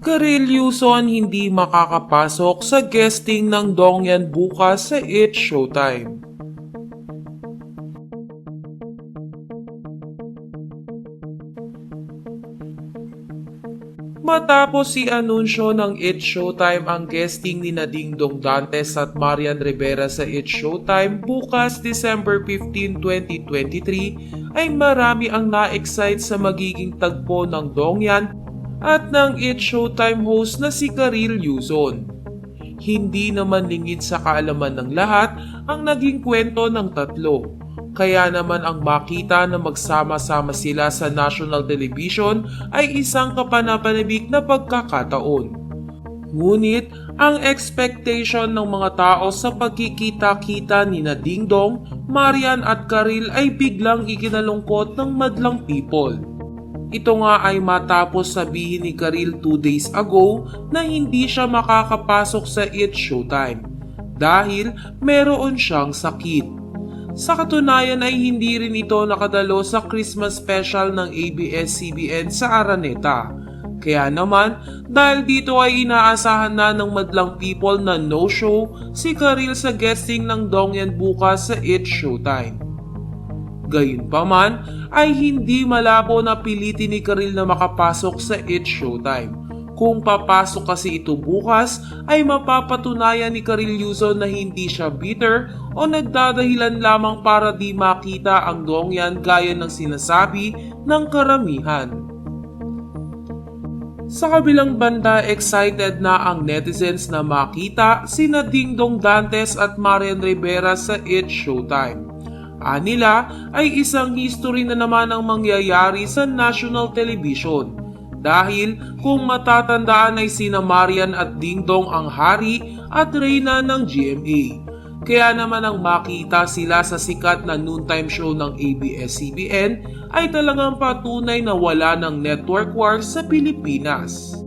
Karel Yuson hindi makakapasok sa guesting ng Dongyan bukas sa It's Showtime. Matapos i-anunsyo ng It's Showtime ang guesting ni Dingdong Dantes at Marian Rivera sa It's Showtime bukas December 15, 2023 ay marami ang na-excite sa magiging tagpo ng Dongyan at ng It's Showtime host na si Karel Yuson. Hindi naman lingid sa kaalaman ng lahat ang naging kwento ng tatlo. Kaya naman ang makita na magsama-sama sila sa national television ay isang kapanapanabik na pagkakataon. Ngunit ang expectation ng mga tao sa pagkikita-kita ni Dingdong, Marian at Karel ay biglang ikinalungkot ng madlang people. Ito nga ay matapos sabihin ni Karel 2 days ago na hindi siya makakapasok sa It's Showtime dahil meron siyang sakit. Sa katunayan ay hindi rin ito nakadalo sa Christmas special ng ABS-CBN sa Araneta. Kaya naman, dahil dito ay inaasahan na ng madlang people na no-show si Karel sa guesting ng Dongyan bukas sa It's Showtime. Gayunpaman ay hindi malabo na pilitin ni Karel na makapasok sa It's Showtime. Kung papasok kasi ito bukas ay mapapatunayan ni Karel Yuson na hindi siya bitter o nagdadahilan lamang para di makita ang Dongyan gaya ng sinasabi ng karamihan. Sa kabilang banda, excited na ang netizens na makita sina Dingdong Dantes at Marian Rivera sa It's Showtime. Anila ay isang history na naman ang mangyayari sa national television. Dahil kung matatandaan ay sina Marian at Dingdong ang hari at reyna ng GMA. Kaya naman ang makita sila sa sikat na noontime show ng ABS-CBN ay talagang patunay na wala ng network wars sa Pilipinas.